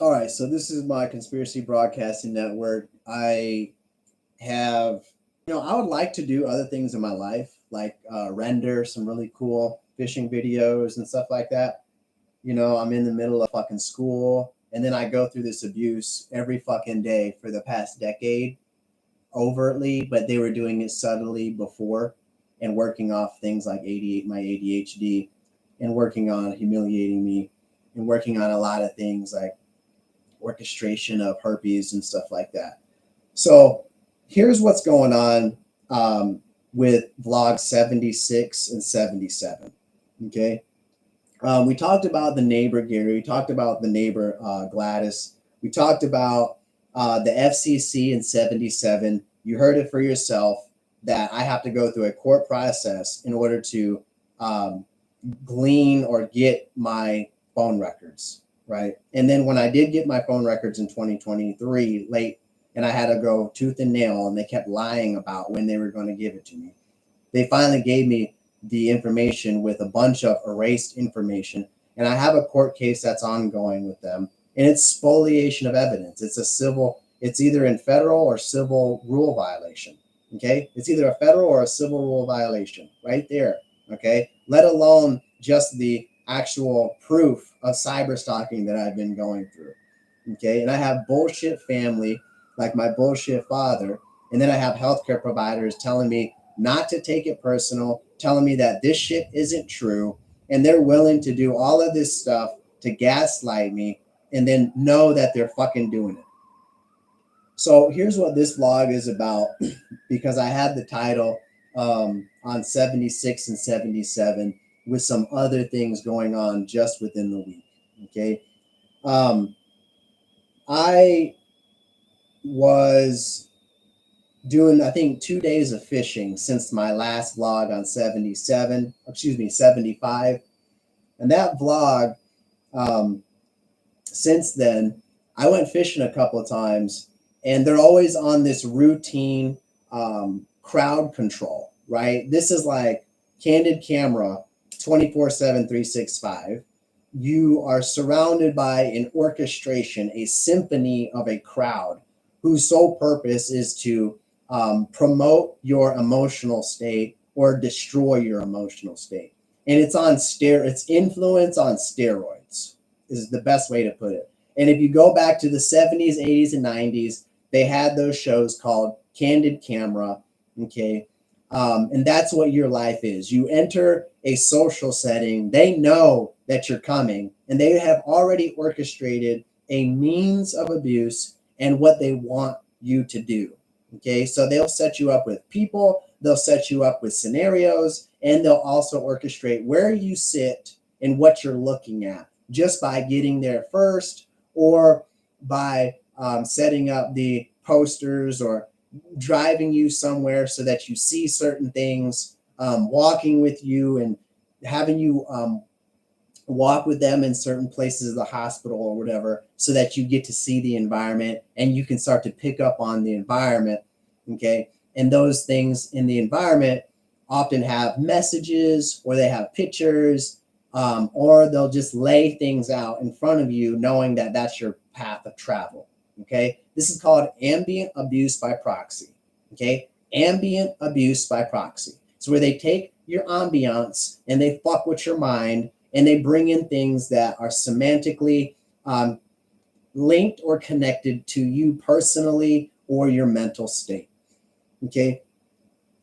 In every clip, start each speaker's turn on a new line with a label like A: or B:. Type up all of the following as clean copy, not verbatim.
A: All right, so this is my conspiracy broadcasting network. I have, I would like to do other things in my life, like render some really cool fishing videos and stuff like that. I'm in the middle of fucking school, and then I go through this abuse every fucking day for the past decade, overtly, but they were doing it subtly before and working off things like my ADHD, and working on humiliating me, and working on a lot of things like orchestration of herpes and stuff like that. So here's what's going on with vlog 76 and 77. Okay. We talked about the neighbor Gary. We talked about the neighbor Gladys. We talked about the FCC in 77. You heard it for yourself that I have to go through a court process in order to um, glean or get my phone records, right? And then when I did get my phone records in 2023 late, and I had to go tooth and nail, and they kept lying about when they were going to give it to me. They finally gave me the information with a bunch of erased information, and I have a court case that's ongoing with them, and it's spoliation of evidence. It's either in federal or civil rule violation. Okay, it's either a federal or a civil rule violation right there. Okay, let alone just the actual proof of cyber stalking that I've been going through. Okay, and I have bullshit family like my bullshit father, and then I have healthcare providers telling me not to take it personal, telling me that this shit isn't true, and they're willing to do all of this stuff to gaslight me and then know that they're fucking doing it. So here's what this vlog is about, because I had the title on 76 and 77 with some other things going on just within the week. Okay. Um, I was doing, I think, 2 days of fishing since my last vlog on 75. And that vlog, um, since then, I went fishing a couple of times, and they're always on this routine crowd control, right? This is like candid camera 24/7, 365. You are surrounded by an orchestration, a symphony of a crowd whose sole purpose is to promote your emotional state or destroy your emotional state. And it's influence on steroids is the best way to put it. And if you go back to the 70s, 80s, and 90s, they had those shows called Candid Camera. Okay. And that's what your life is. You enter a social setting, they know that you're coming, and they have already orchestrated a means of abuse and what they want you to do. Okay. So they'll set you up with people, they'll set you up with scenarios, and they'll also orchestrate where you sit and what you're looking at just by getting there first, or by setting up the posters, or driving you somewhere so that you see certain things, walking with you and having you walk with them in certain places of the hospital or whatever, so that you get to see the environment and you can start to pick up on the environment. Okay. And those things in the environment often have messages, or they have pictures, or they'll just lay things out in front of you, knowing that that's your path of travel. Okay. This is called ambient abuse by proxy. Okay. Ambient abuse by proxy. It's where they take your ambiance and they fuck with your mind, and they bring in things that are semantically linked or connected to you personally or your mental state. Okay.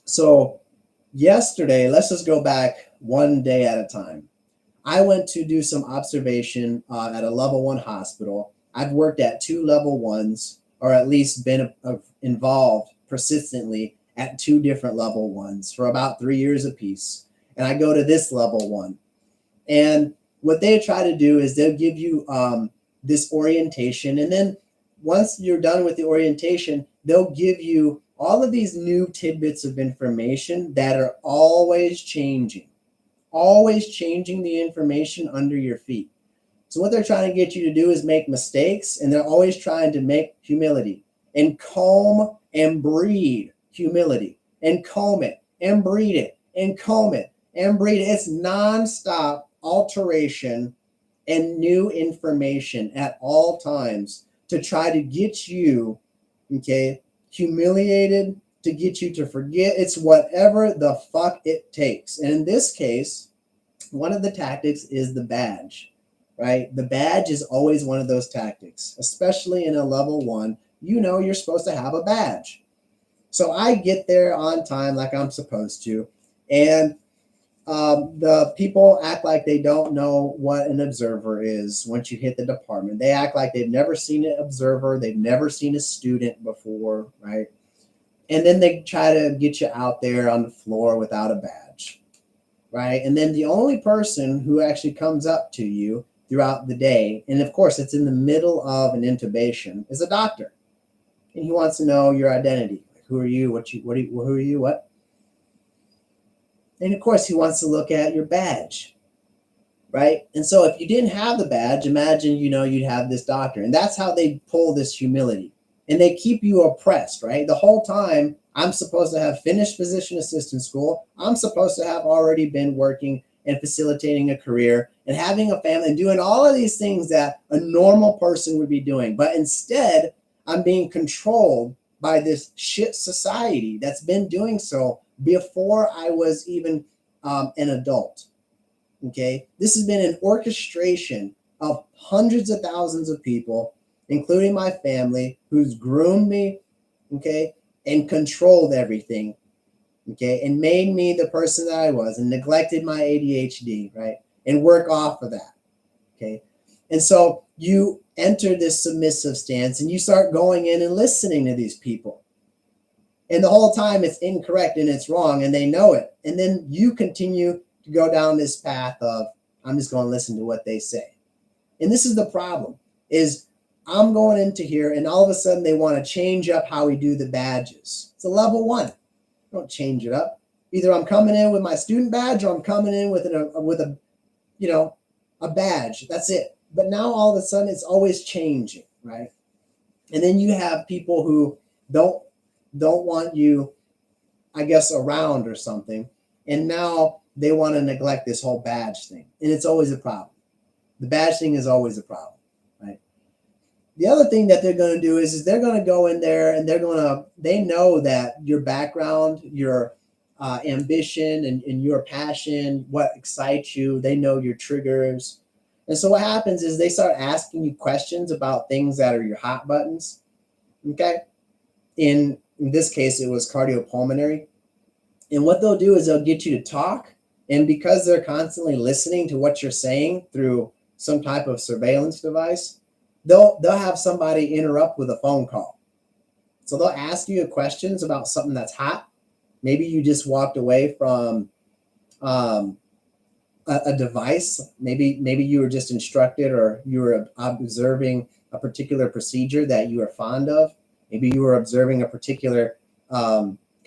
A: So yesterday, let's just go back one day at a time. I went to do some observation at a level 1 hospital. I've worked at 2 level 1s, or at least been involved persistently at 2 different level 1s for about 3 years apiece. And I go to this level 1. And what they try to do is they'll give you this orientation. And then once you're done with the orientation, they'll give you all of these new tidbits of information that are always changing the information under your feet. So what they're trying to get you to do is make mistakes, and they're always trying to make humility and comb and breed humility, and comb it and breed it and comb it and breed it. It's nonstop alteration and new information at all times to try to get you, okay, humiliated, to get you to forget. It's whatever the fuck it takes. And in this case, one of the tactics is the badge, right? The badge is always one of those tactics, especially in a level 1. You know you're supposed to have a badge. So I get there on time like I'm supposed to, and the people act like they don't know what an observer is once you hit the department. They act like they've never seen an observer, they've never seen a student before, right? And then they try to get you out there on the floor without a badge, right? And then the only person who actually comes up to you throughout the day, and of course it's in the middle of an intubation, is a doctor. And he wants to know your identity. Like, who are you? Who are you? What? And of course, he wants to look at your badge, right? And so if you didn't have the badge, imagine, you'd have this doctor. And that's how they pull this humility. And they keep you oppressed, right? The whole time, I'm supposed to have finished physician assistant school. I'm supposed to have already been working and facilitating a career and having a family and doing all of these things that a normal person would be doing. But instead, I'm being controlled by this shit society that's been doing so before I was even an adult. Okay, this has been an orchestration of hundreds of thousands of people, including my family, who's groomed me, okay, and controlled everything, okay, and made me the person that I was, and neglected my ADHD, right, and work off of that, okay. And so you enter this submissive stance, and you start going in and listening to these people. And the whole time it's incorrect and it's wrong, and they know it. And then you continue to go down this path of, I'm just going to listen to what they say. And this is the problem, is I'm going into here, and all of a sudden they want to change up how we do the badges. It's a level 1. Don't change it up. Either I'm coming in with my student badge, or I'm coming in with a badge. That's it. But now all of a sudden it's always changing, right? And then you have people who don't want you, I guess, around or something. And now they want to neglect this whole badge thing. And it's always a problem. The badge thing is always a problem, right? The other thing that they're going to do is they're going to go in there, and they know that your background, your ambition and your passion, what excites you, they know your triggers. And so what happens is they start asking you questions about things that are your hot buttons, okay? In this case, it was cardiopulmonary. And what they'll do is they'll get you to talk. And because they're constantly listening to what you're saying through some type of surveillance device, they'll have somebody interrupt with a phone call. So they'll ask you questions about something that's hot. Maybe you just walked away from a device. Maybe you were just instructed, or you were observing a particular procedure that you are fond of. Maybe you were observing a particular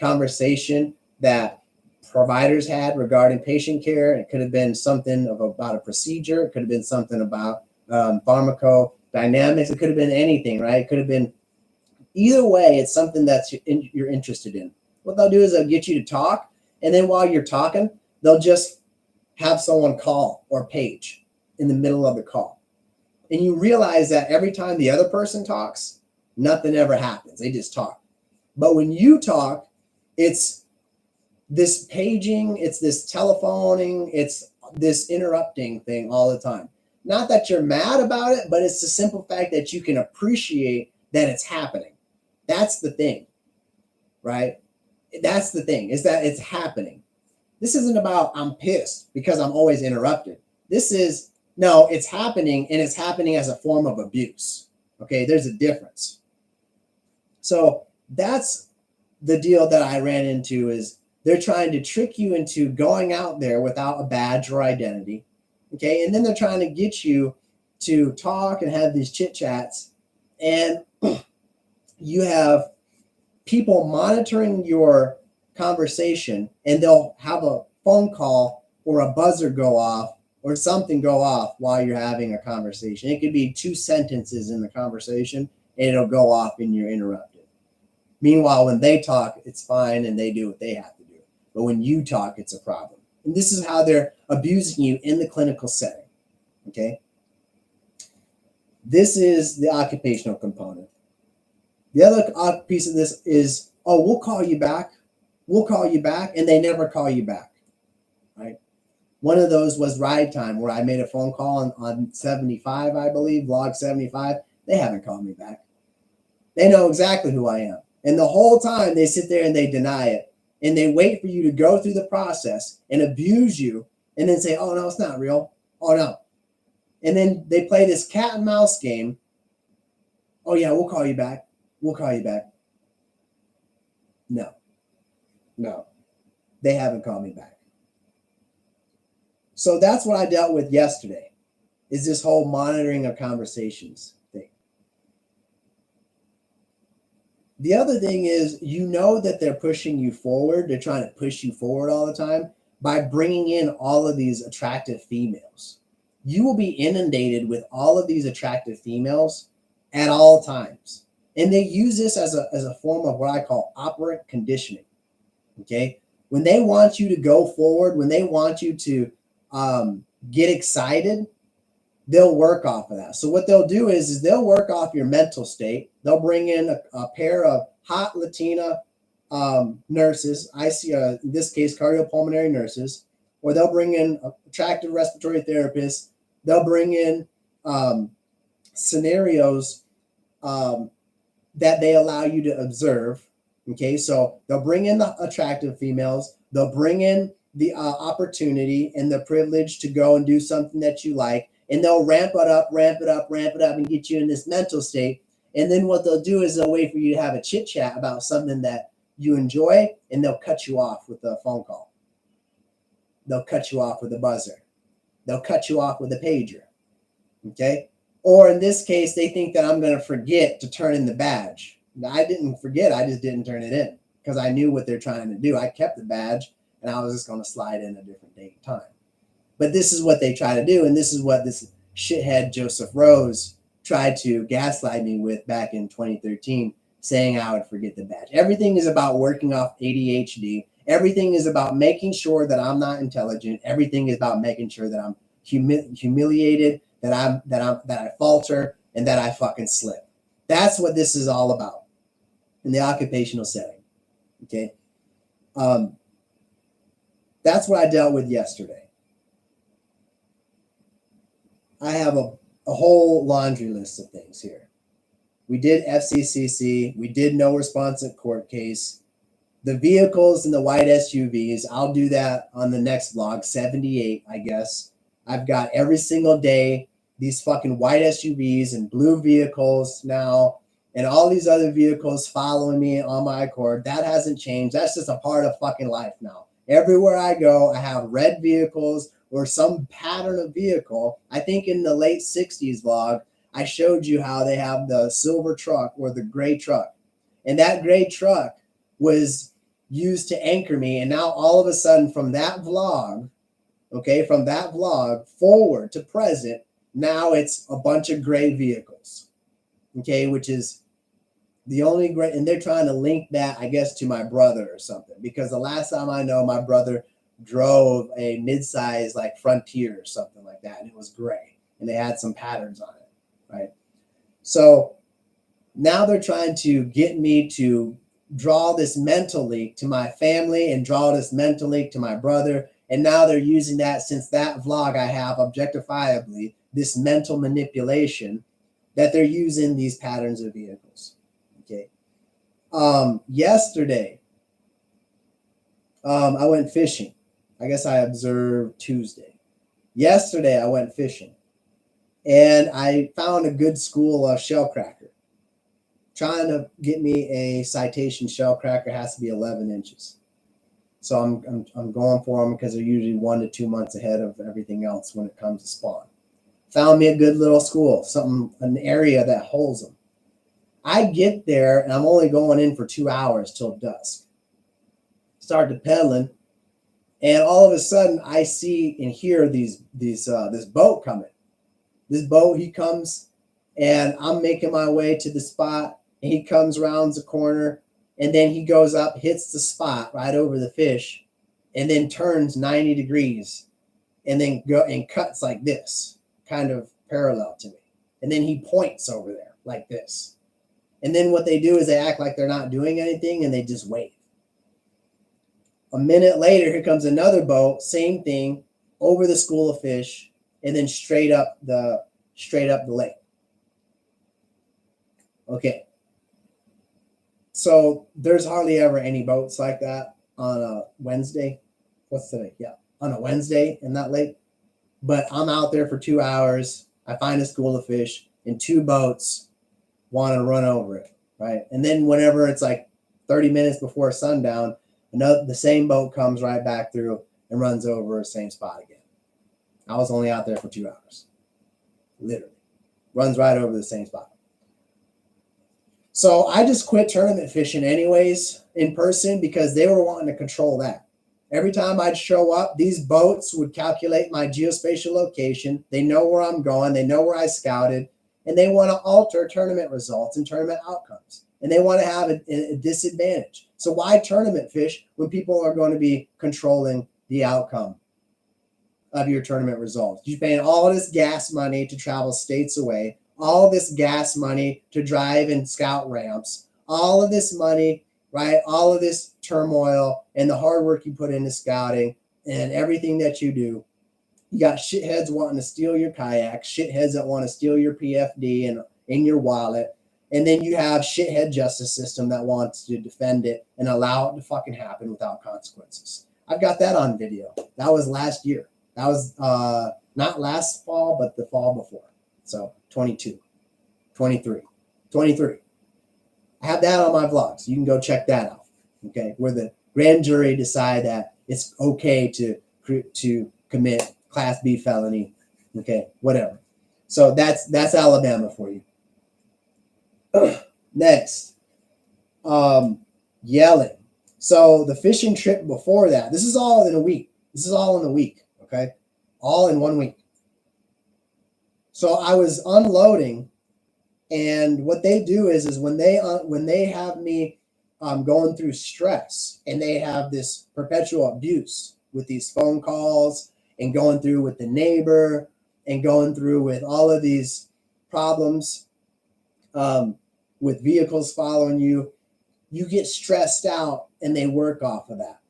A: conversation that providers had regarding patient care. It could have been something about a procedure. It could have been something about pharmacodynamics. It could have been anything, right? It could have been, either way, it's something that you're interested in. What they'll do is they'll get you to talk. And then while you're talking, they'll just have someone call or page in the middle of the call. And you realize that every time the other person talks, nothing ever happens. They just talk. But when you talk, it's this paging, it's this telephoning, it's this interrupting thing all the time. Not that you're mad about it, but it's the simple fact that you can appreciate that it's happening. That's the thing, right? That's the thing, is that it's happening. This isn't about I'm pissed because I'm always interrupted. This is, no, it's happening, and it's happening as a form of abuse. Okay, there's a difference. So that's the deal that I ran into, is they're trying to trick you into going out there without a badge or identity. Okay, and then they're trying to get you to talk and have these chit chats, and you have people monitoring your conversation, and they'll have a phone call or a buzzer go off or something go off while you're having a conversation. It could be 2 sentences in the conversation, and it'll go off and you're interrupted. Meanwhile, when they talk, it's fine and they do what they have to do. But when you talk, it's a problem. And this is how they're abusing you in the clinical setting. Okay. This is the occupational component. The other piece of this is, oh, we'll call you back. We'll call you back. And they never call you back, right? One of those was ride time, where I made a phone call on 75, I believe, log 75. They haven't called me back. They know exactly who I am. And the whole time they sit there and they deny it. And they wait for you to go through the process and abuse you and then say, oh, no, it's not real. Oh, no. And then they play this cat and mouse game. Oh, yeah, we'll call you back. We'll call you back. No. They haven't called me back. So that's what I dealt with yesterday, is this whole monitoring of conversations thing. The other thing is, you know that they're pushing you forward. They're trying to push you forward all the time by bringing in all of these attractive females. You will be inundated with all of these attractive females at all times. And they use this as a form of what I call operant conditioning. Okay? When they want you to go forward, when they want you to get excited, they'll work off of that. So what they'll do is they'll work off your mental state. They'll bring in a pair of hot Latina nurses. I see, in this case, cardiopulmonary nurses, or they'll bring in attractive respiratory therapists. They'll bring in scenarios that they allow you to observe. Okay, so they'll bring in the attractive females. They'll bring in the opportunity and the privilege to go and do something that you like, and they'll ramp it up, and get you in this mental state. And then what they'll do is they'll wait for you to have a chit chat about something that you enjoy, and they'll cut you off with a phone call. They'll cut you off with a buzzer. They'll cut you off with a pager. Okay? Or in this case, they think that I'm going to forget to turn in the badge. I didn't forget. I just didn't turn it in because I knew what they're trying to do. I kept the badge, and I was just going to slide in a different date and time. But this is what they try to do, and this is what this shithead Joseph Rose tried to gaslight me with back in 2013, saying I would forget the badge. Everything is about working off ADHD. Everything is about making sure that I'm not intelligent. Everything is about making sure that I'm humiliated, that I falter, and that I fucking slip. That's what this is all about in the occupational setting. Okay, that's what I dealt with yesterday. I have a whole laundry list of things here. We did FCCC. We did no responsive court case. The vehicles and the white SUVs, I'll do that on the next vlog, 78, I guess. I've got every single day these fucking white SUVs and blue vehicles now, and all these other vehicles following me on my Accord. That hasn't changed. That's just a part of fucking life now. Everywhere I go, I have red vehicles or some pattern of vehicle. I think in the late 60s vlog, I showed you how they have the silver truck or the gray truck. And that gray truck was used to anchor me. And now all of a sudden from that vlog, okay, from that vlog forward to present, now it's a bunch of gray vehicles, okay, which is the only gray. And they're trying to link that, I guess, to my brother or something. Because the last time I know, my brother drove a mid-size like Frontier or something like that, and it was gray, and they had some patterns on it, right? So now they're trying to get me to draw this mental link to my family and draw this mental link to my brother, and now they're using that, since that vlog I have objectifiably this mental manipulation, that they're using these patterns of vehicles. Okay. Yesterday, I went fishing. I guess I observed Tuesday. Yesterday, I went fishing, and I found a good school of shellcracker. Trying to get me a citation shellcracker has to be 11 inches. So I'm going for them because they're usually 1 to 2 months ahead of everything else when it comes to spawn. Found me a good little school, an area that holds them. I get there, and I'm only going in for 2 hours till dusk. Start pedaling. And all of a sudden, I see and hear this boat coming. This boat, he comes, and I'm making my way to the spot, and he comes around the corner, and then he goes up, hits the spot right over the fish, and then turns 90 degrees, and then cuts like this, kind of parallel to me. And then he points over there like this. And then what they do is they act like they're not doing anything and they just wave. A minute later, here comes another boat, same thing, over the school of fish, and then straight up the lake. Okay. So there's hardly ever any boats like that on a Wednesday. What's today? Yeah, on a Wednesday in that lake. But I'm out there for 2 hours. I find a school of fish, and 2 boats want to run over it, right? And then whenever it's like 30 minutes before sundown, the same boat comes right back through and runs over the same spot again. I was only out there for 2 hours. Literally. Runs right over the same spot. So I just quit tournament fishing anyways in person because they were wanting to control that. Every time I'd show up, these boats would calculate my geospatial location. They know where I'm going. They know where I scouted. And they want to alter tournament results and tournament outcomes. And they want to have a disadvantage. So why tournament fish when people are going to be controlling the outcome of your tournament results? You're paying all this gas money to travel states away, all this gas money to drive and scout ramps, all of this money, right? All of this turmoil and the hard work you put into scouting and everything that you do. You got shitheads wanting to steal your kayak, shitheads that want to steal your PFD and in your wallet. And then you have shithead justice system that wants to defend it and allow it to fucking happen without consequences. I've got that on video. That was last year. That was not last fall, but the fall before. So 22, 23. I have that on my vlog, so you can go check that out. Okay, where the grand jury decide that it's okay to commit Class B felony. Okay, whatever. So that's Alabama for you. Next, yelling. So the fishing trip before that, this is all in a week. Okay, all in 1 week. So I was unloading, and what they do is when they have me going through stress, and they have this perpetual abuse with these phone calls and going through with the neighbor and going through with all of these problems with vehicles following you, you get stressed out and they work off of that.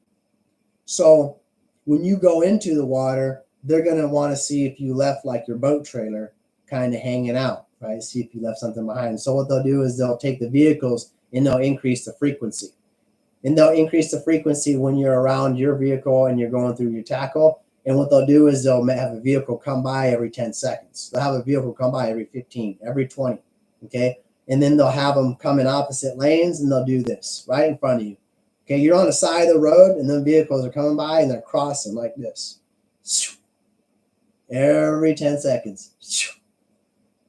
A: So when you go into the water, they're going to want to see if you left like your boat trailer kind of hanging out, right? See if you left something behind. So what they'll do is they'll take the vehicles and they'll increase the frequency. And they'll increase the frequency when you're around your vehicle and you're going through your tackle. And what they'll do is they'll have a vehicle come by every 10 seconds. They'll have a vehicle come by every 15, every 20, okay? And then they'll have them come in opposite lanes and they'll do this right in front of you. Okay, you're on the side of the road and then vehicles are coming by and they're crossing like this. Every 10 seconds.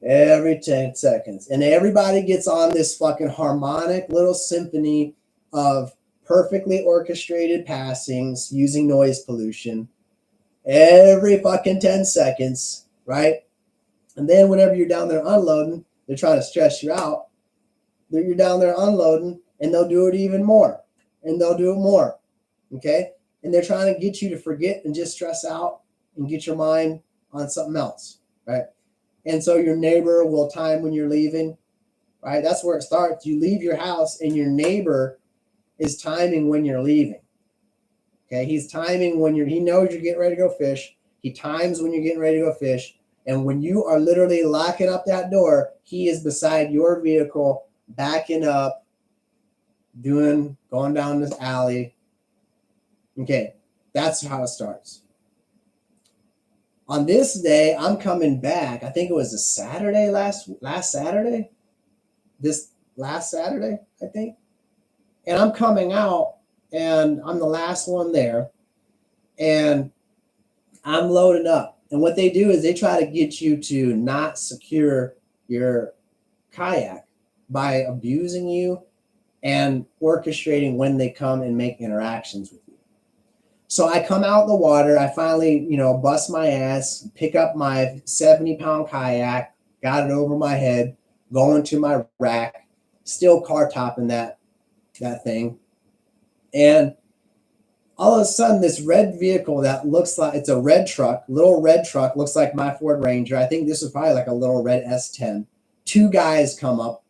A: Every 10 seconds. And everybody gets on this fucking harmonic little symphony of perfectly orchestrated passings using noise pollution every fucking 10 seconds, right? And then whenever you're down there unloading, they're trying to stress you out. You're down there unloading and they'll do it even more. And they'll do it more, okay? And they're trying to get you to forget and just stress out and get your mind on something else, right? And so your neighbor will time when you're leaving, right? That's where it starts. You leave your house and your neighbor is timing when you're leaving, okay? He's timing when he knows you're getting ready to go fish. He times when you're getting ready to go fish. And when you are literally locking up that door, he is beside your vehicle, backing up, going down this alley. Okay, that's how it starts. On this day, I'm coming back. I think it was a Saturday, last Saturday. This last Saturday, I think. And I'm coming out, and I'm the last one there. And I'm loading up. And what they do is they try to get you to not secure your kayak by abusing you and orchestrating when they come and make interactions with you. So I come out in the water. I finally, bust my ass, pick up my 70-pound kayak, got it over my head, going to my rack, still car topping that thing. And All of a sudden, this red vehicle that looks like it's a red truck, little red truck, looks like my Ford Ranger. I think this was probably like a little red S10. Two guys come up.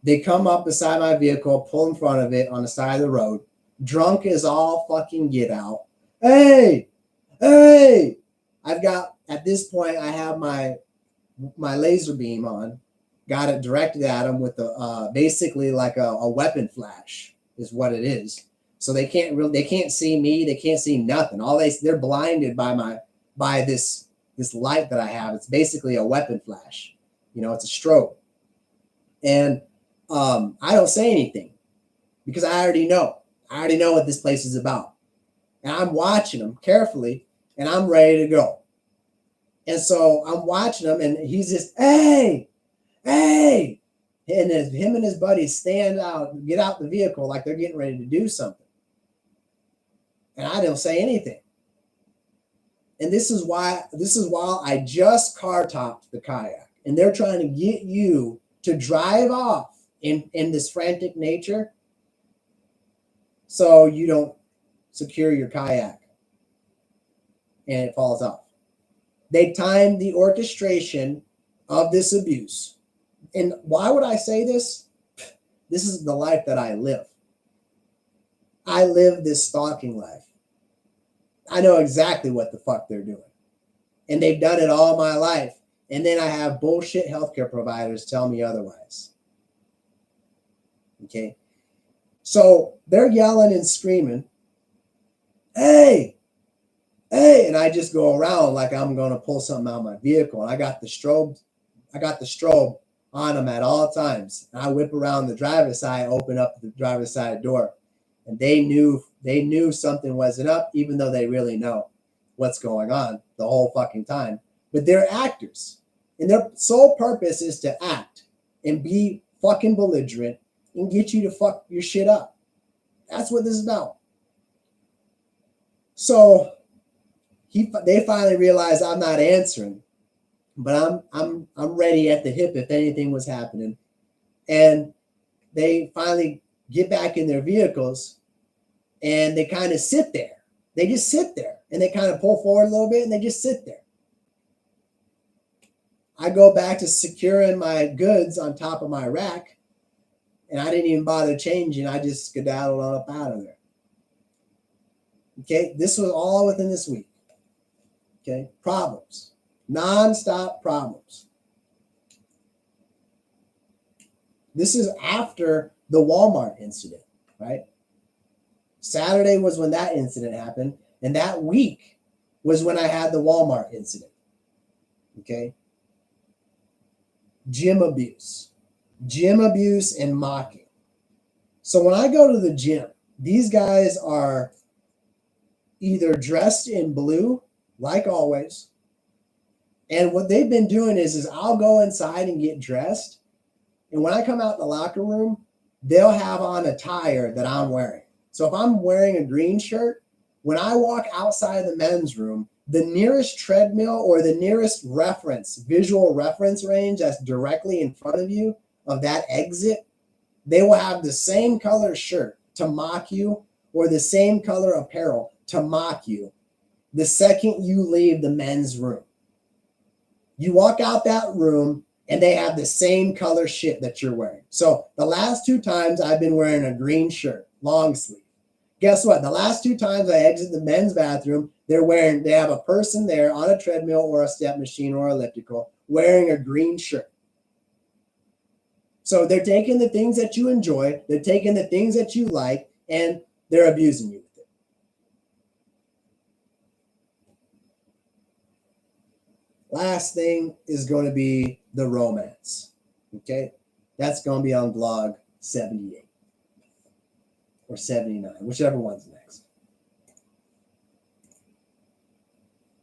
A: They come up beside my vehicle, pull in front of it on the side of the road. Drunk as all fucking get out. Hey, hey! At this point, I have my laser beam on. Got it directed at them with basically like a weapon flash is what it is. So they can't see me. They can't see nothing. They're blinded by this light that I have. It's basically a weapon flash. It's a strobe. And I don't say anything because I already know. I already know what this place is about. And I'm watching them carefully and I'm ready to go. And so I'm watching him and he's just, hey, hey. And him and his buddies get out the vehicle like they're getting ready to do something. And I don't say anything. And this is while I just car topped the kayak. And they're trying to get you to drive off in this frantic nature so you don't secure your kayak and it falls off. They timed the orchestration of this abuse. And why would I say this? This is the life that I live. I live this stalking life. I know exactly what the fuck they're doing. And they've done it all my life. And then I have bullshit healthcare providers tell me otherwise. Okay? So they're yelling and screaming, hey, hey, and I just go around like I'm going to pull something out of my vehicle. And I got the strobe on them at all times. And I whip around the driver's side, open up the driver's side door. And they knew something wasn't up, even though they really know what's going on the whole fucking time. But they're actors. And their sole purpose is to act and be fucking belligerent and get you to fuck your shit up. That's what this is about. So they finally realized I'm not answering, but I'm ready at the hip if anything was happening. And they finally get back in their vehicles and they kind of sit there. They just sit there and they kind of pull forward a little bit and they just sit there. I go back to securing my goods on top of my rack and I didn't even bother changing. I just skedaddled on up out of there. Okay, this was all within this week. Okay, problems, nonstop problems. This is after the Walmart incident, right? Saturday was when that incident happened, and that week was when I had the Walmart incident. Okay, gym abuse and mocking. So when I go to the gym, these guys are either dressed in blue, like always. And what they've been doing is I'll go inside and get dressed. And when I come out the locker room, they'll have on a attire that I'm wearing. So if I'm wearing a green shirt, when I walk outside the men's room, the nearest treadmill or the nearest visual reference range that's directly in front of you of that exit, they will have the same color shirt to mock you or the same color apparel to mock you the second you leave the men's room. You walk out that room and they have the same color shit that you're wearing. So the last 2 times I've been wearing a green shirt, long sleeve. Guess what? The last 2 times I exit the men's bathroom, they have a person there on a treadmill or a step machine or elliptical wearing a green shirt. So they're taking the things that you enjoy, they're taking the things that you like, and they're abusing you with it. Last thing is going to be the romance. Okay? That's going to be on vlog 78 or 79, whichever one's next.